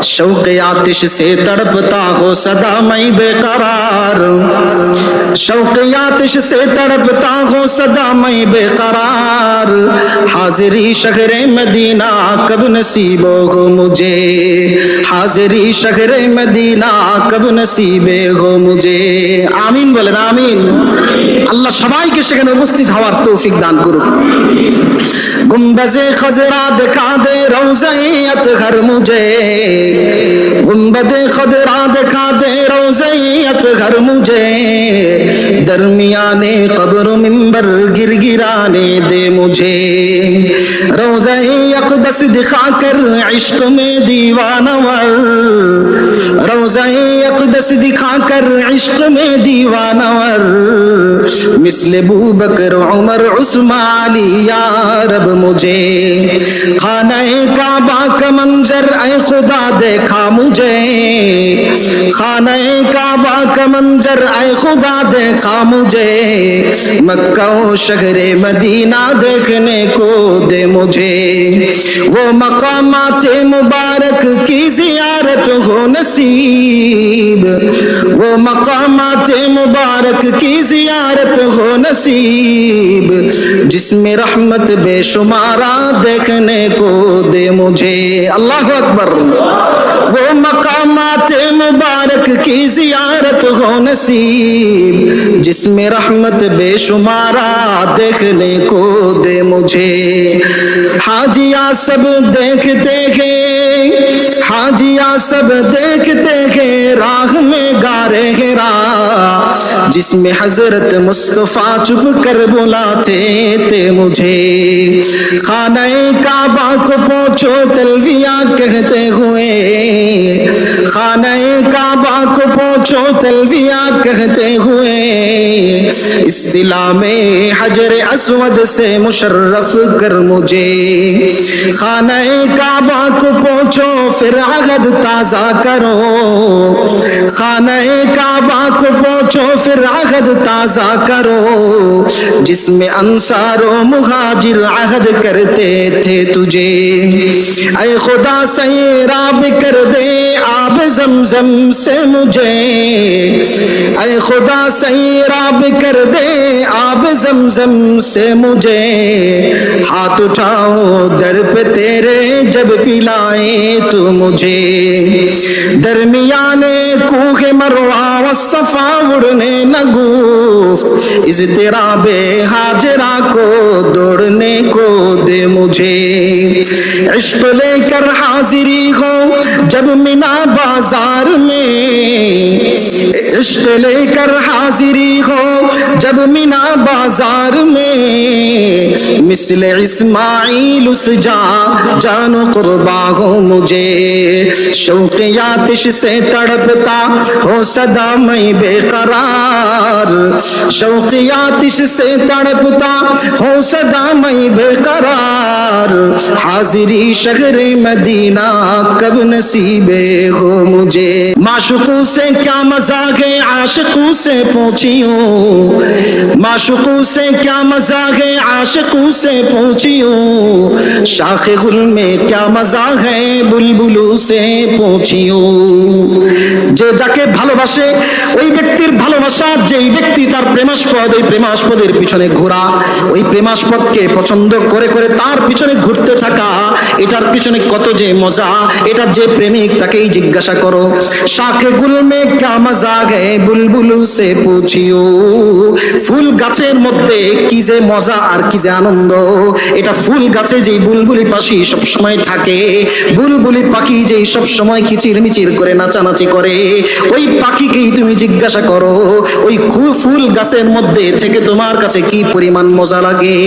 शौक़ आतिश से तड़पता हो सदा मैं बेकरार, शौक़ आतिश से तड़पता हो सदा मैं बेकरार। हाज़िरी शहरे मदीना कब नसीब हो मुझे, हाज़िरी शहरे मदीना कब नसीब हो मुझे। आमीन बोलेन आमीन। আল্লাহ সবাইকে সেখানে উপস্থিত হওয়ার তৌফিক দান করুন। गुंबज़े खज़रा दिखा दे रोज़े अतहर मुझे, गुंबदे खज़रा दिखा दे रोज़े अतहर मुझे। दरमियाने कब्र मिंबर गिरगिराने दे मुझे। रोज़े अक़दस दिखा कर इश्क में दीवानवर, रोज़े अक़दस दिखा कर इश्क में दीवानवर। मिस्ले अबू बकर उमर उस्मान अली या रब मुझे। खाने काबा का मंजर ऐ खुदा देखा मुझे, खाने काबा का मंजर ऐ खुदा देखा मुझे। मक्का शहरे मदीना देखने को दे मुझे। वो मकामात मुबारक की जियारत हो नसीब, वो मकामात मुबारक की जियारत हो नसीब। जिसमें रहमत बेशुमारा देखने को दे मुझे। अल्लाह अकबर। वो मकामात मुबारक की जियारत हो नसीब, जिसमें रहमत बेशुमारा देखने को दे मुझे। हाजिया सब देखते हैं, हाजिया सब देखते हैं राह में गारे गिरा। जिसमें हजरत मुस्तफा चुप कर बुलाते थे मुझे। खाने काबा को पहुंचो तलविया कहते हुए, खाने काबा को पहुंचो तलविया कहते हुए। इस्तिला में हजर अस्वद से मुशर्रफ कर मुझे। खाने काबा को पहुंचो फिर अहद ताजा करो, खाने काबा को पहुंचो फिर अहद ताजा करो। जिसमें अंसारो मुहाजिर अहद करते थे तुझे। ऐ खुदा सैराब कर दे आब जमजम से मुझे, ऐ खुदा सैराब कर दे आब जमजम से मुझे। हाथ उठाओ दर पे तेरे जब पिलाए तू मुझे। दरमियाने कूहे मरवा व सफा उड़ने न गुफ्त, इस तेरा बेहाजरा को दौड़ने को दे मुझे। इश्क लेकर हाजिरी हो जब मिना बाजार में, इश्क लेकर हाजिरी हो जब मिना बाजार में। मिसले इस्माइल उस जानो कुर्बा हो मुझे। शौक़ आतिश से तड़पता हो सदा मैं बेकरार, शौक़ आतिश से तड़पता हो सदा मैं बेकरार। हाजिरी शहरे मदीना कब नसीबे हो मुझे। माशुक़ों से क्या मज़ाक़ है आशिक़ों से पूछी हूँ, माशुक़ों से क्या मज़ाक़ है आशिक़ों से पूछी हूँ। शाख़े गुल में क्या मज़ाक़ है बुलबुलू से पूछी हूँ। যে যাকে ভালোবাসে ওই ব্যক্তির ভালোবাসা, যেই ব্যক্তি তার প্রেমাস্পদ, ওই প্রেমাস্পদের পিছনে ঘোরা, ওই প্রেমাস্পদকে পছন্দ করে করে তার পিছনে ঘুরতে থাকা, এটার পিছনে কত যে মজা। এটা যে প্রেমিক তাকেই জিজ্ঞাসা করো। শাখে গুল মে ক্যা মজা গে বুলবুলু সে পুছিও। ফুল গাছের মধ্যে কি যে মজা আর কি যে আনন্দ, এটা ফুল গাছে যেই বুলবুলি পাখি সব সময় থাকে, বুলবুলি পাখি যেই সব সময় কিচির মিচির করে নাচানাচি করে, ওই পাখিকেই তুমি জিজ্ঞাসা করো ওই ফুল গাছের মধ্যে থেকে তোমার কাছে কি পরিমাণ মজা লাগে।